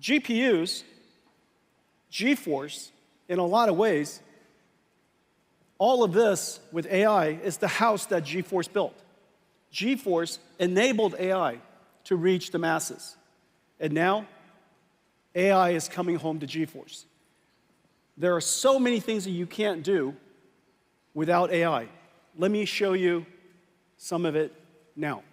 GPUs, GeForce, in a lot of ways, all of this with AI is the house that GeForce built. GeForce enabled AI to reach the masses. And now, AI is coming home to GeForce. There are so many things that you can't do without AI. Let me show you some of it now.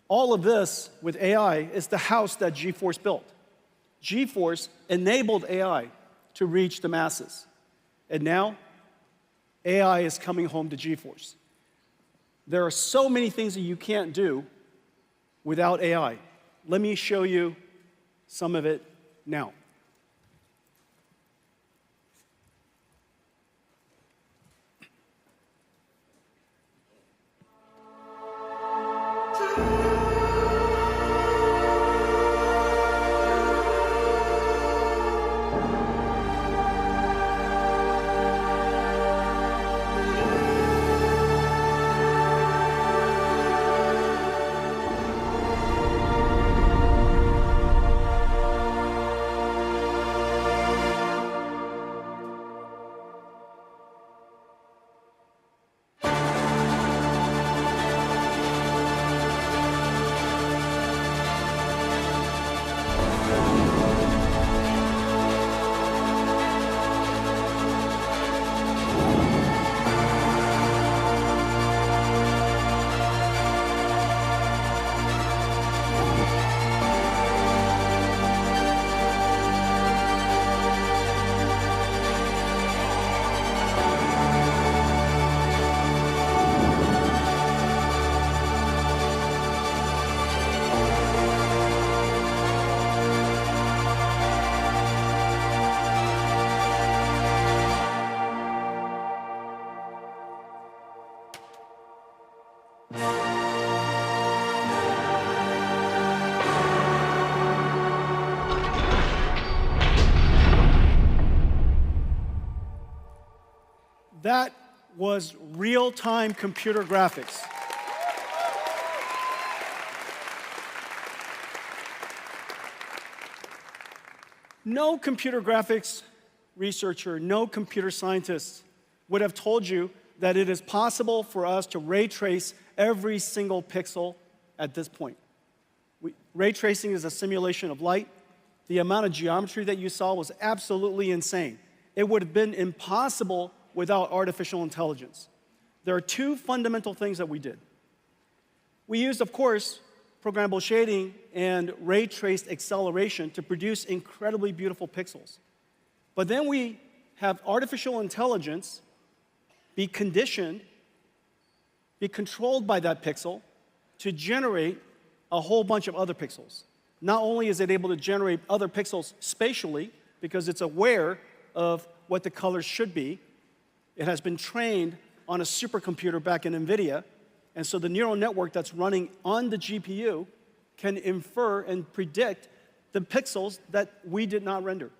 All of this with AI is the house that GeForce built. GeForce enabled AI to reach the masses. And now, AI is coming home to GeForce. There are so many things that you can't do without AI. Let me show you some of it now. That was real-time computer graphics. No computer graphics researcher, no computer scientist would have told you that it is possible for us to ray trace every single pixel at this point. Ray tracing is a simulation of light. The amount of geometry that you saw was absolutely insane. It would have been impossible without artificial intelligence. There are two fundamental things that we did. We used, of course, programmable shading and ray traced acceleration to produce incredibly beautiful pixels. But then we have artificial intelligence be conditioned, be controlled by that pixel to generate a whole bunch of other pixels. Not only is it able to generate other pixels spatially, because it's aware of what the colors should be, it has been trained on a supercomputer back in NVIDIA, And so the neural network that's running on the GPU can infer and predict the pixels that we did not render.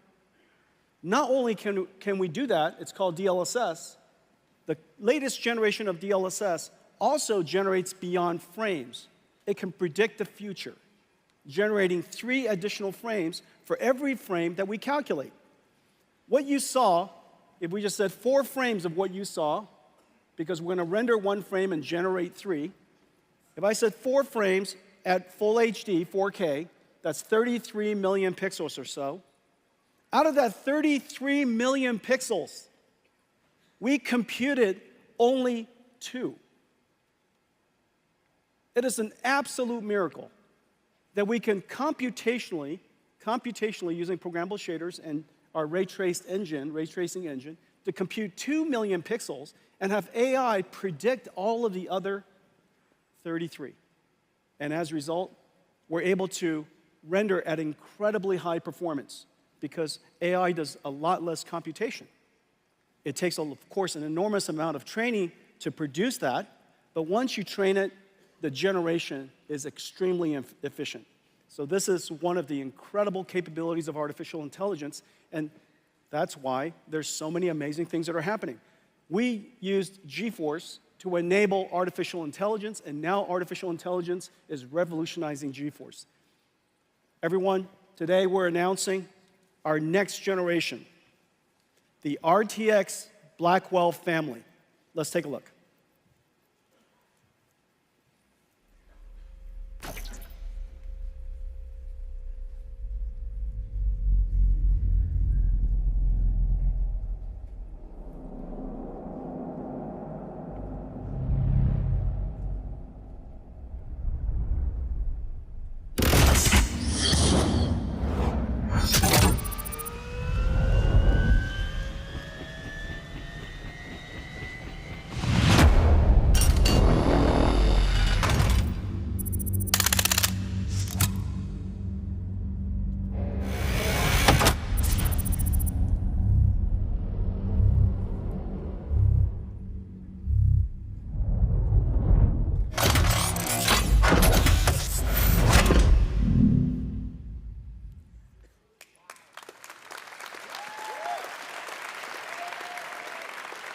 Not only can we do that, it's called DLSS. The latest generation of DLSS also generates beyond frames. It can predict the future, generating 3 additional frames for every frame that we calculate. What you saw, if we just said 4 frames of what you saw, because we're going to render 1 frame and generate 3. If I said 4 frames at full HD, 4K, that's 33 million pixels or so. Out of that 33 million pixels, we computed only 2. It is an absolute miracle that we can computationally using programmable shaders and our ray tracing engine, to compute 2 million pixels and have AI predict all of the other 33. And as a result, we're able to render at incredibly high performance because AI does a lot less computation. It takes, of course, an enormous amount of training to produce that, but once you train it, the generation is extremely efficient. So this is one of the incredible capabilities of artificial intelligence, and that's why there's so many amazing things that are happening. We used GeForce to enable artificial intelligence, and now artificial intelligence is revolutionizing GeForce. Everyone, today we're announcing our next generation, the RTX Blackwell family. Let's take a look.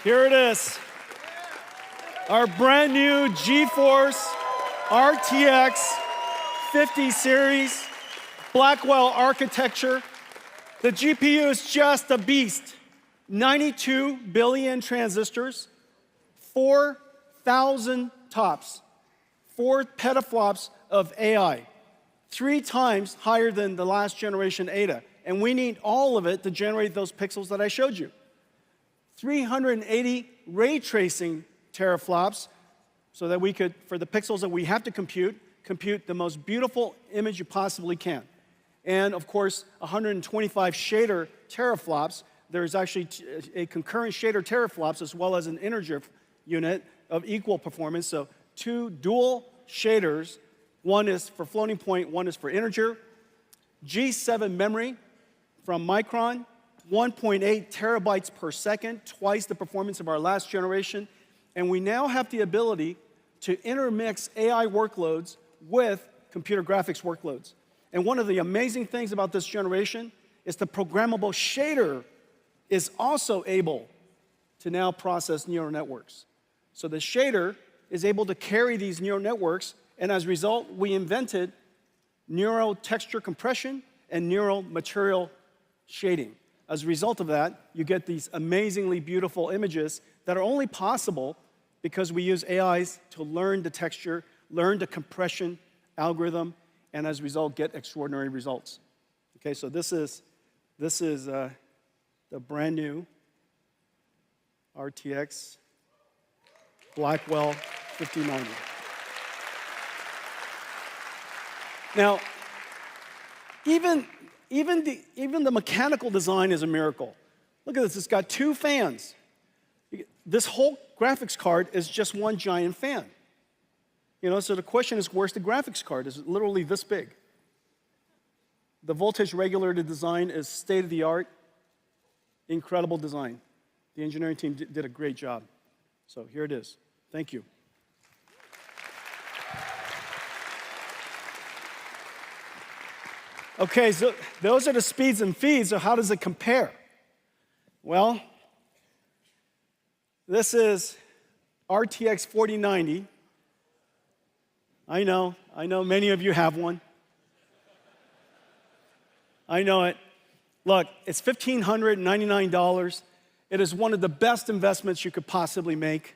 Here it is, our brand new GeForce RTX 50 series Blackwell architecture. The GPU is just a beast. 92 billion transistors, 4,000 TOPS, 4 petaflops of AI, 3 times higher than the last generation Ada. And we need all of it to generate those pixels that I showed you. 380 ray tracing teraflops so that we could, for the pixels that we have to compute the most beautiful image you possibly can. And of course, 125 shader teraflops. There's actually a concurrent shader teraflops as well as an integer unit of equal performance. So 2 dual shaders, one is for floating point, one is for integer. G7 memory from Micron, 1.8 terabytes per second, twice the performance of our last generation. And we now have the ability to intermix AI workloads with computer graphics workloads. And one of the amazing things about this generation is the programmable shader is also able to now process neural networks. So the shader is able to carry these neural networks, and as a result, we invented neural texture compression and neural material shading. As a result of that, you get these amazingly beautiful images that are only possible because we use AIs to learn the texture, learn the compression algorithm, and as a result, get extraordinary results. Okay, so this is the brand new RTX Blackwell 5090. Now, even the mechanical design is a miracle. Look at this, it's got 2 fans. This whole graphics card is just one giant fan. You know, so the question is, where's the graphics card? It's literally this big. The voltage regulator design is state-of-the-art, incredible design. The engineering team did a great job. So here it is. Thank you. Okay, so those are the speeds and feeds, so how does it compare? Well, this is RTX 4090. I know many of you have one. I know it. Look, it's $1,599. It is one of the best investments you could possibly make.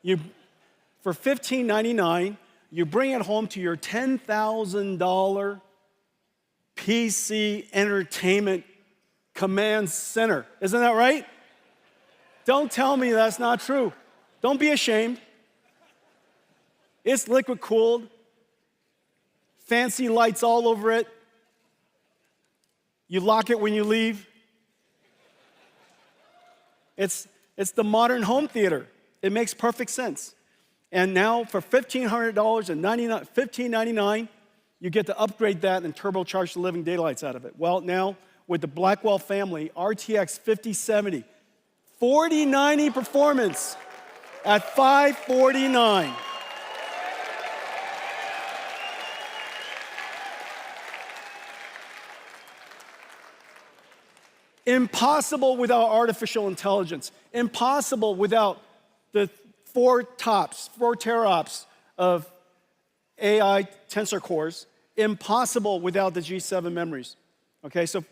For $1,599, you bring it home to your $10,000 PC entertainment command center. Isn't that right? Don't tell me that's not true. Don't be ashamed. It's liquid cooled, fancy lights all over it. You lock it when you leave. It's the modern home theater. It makes perfect sense. And now for $1,599, you get to upgrade that and turbocharge the living daylights out of it. Well, now with the Blackwell family, RTX 5070, 4090 performance at $549. Impossible without artificial intelligence. Impossible without the 4 teraops of AI tensor cores. Impossible without the G7 memories. Okay, so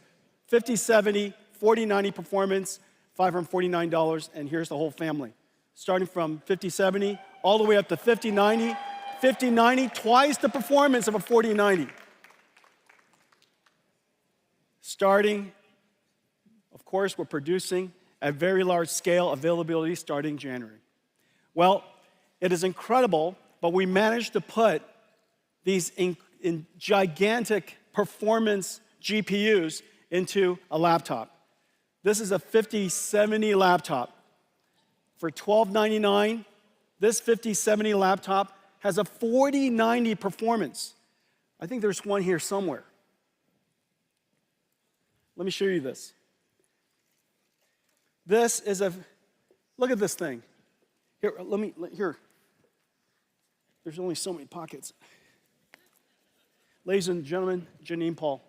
5070, 4090 performance, $549, and here's the whole family. Starting from 5070 all the way up to 5090. 5090, twice the performance of a 4090. Starting, of course, we're producing at very large scale, availability starting January. Well, it is incredible, but we managed to put these in gigantic performance GPUs into a laptop. This is a 5070 laptop. For $1,299, this 5070 laptop has a 4090 performance. I think there's one here somewhere. Let me show you this. This is look at this thing. Here. There's only so many pockets. Ladies and gentlemen, Janine Paul.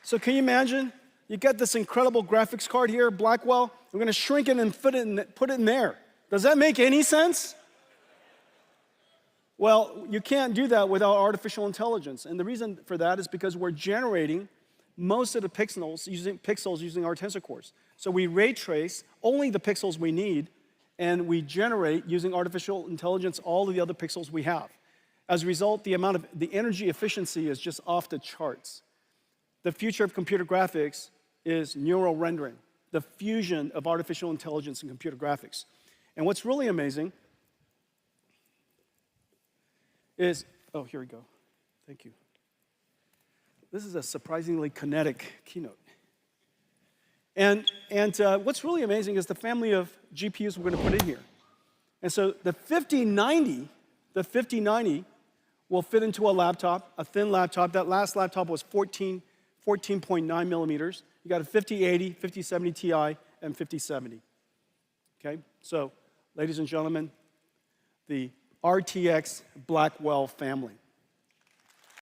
So can you imagine? You get this incredible graphics card here, Blackwell. We're going to shrink it and put it in there. Does that make any sense? Well, you can't do that without artificial intelligence. And the reason for that is because we're generating most of the pixels using our tensor cores. So we ray trace only the pixels we need, and we generate, using artificial intelligence, all of the other pixels we have. As a result, the energy efficiency is just off the charts. The future of computer graphics is neural rendering, the fusion of artificial intelligence and computer graphics. And what's really amazing is, oh, here we go. Thank you. This is a surprisingly kinetic keynote. And what's really amazing is the family of GPUs we're going to put in here. And so the 5090 will fit into a laptop, a thin laptop. That last laptop was 14.9 millimeters. You got a 5080, 5070 Ti, and 5070. Okay? So, ladies and gentlemen, the RTX Blackwell family.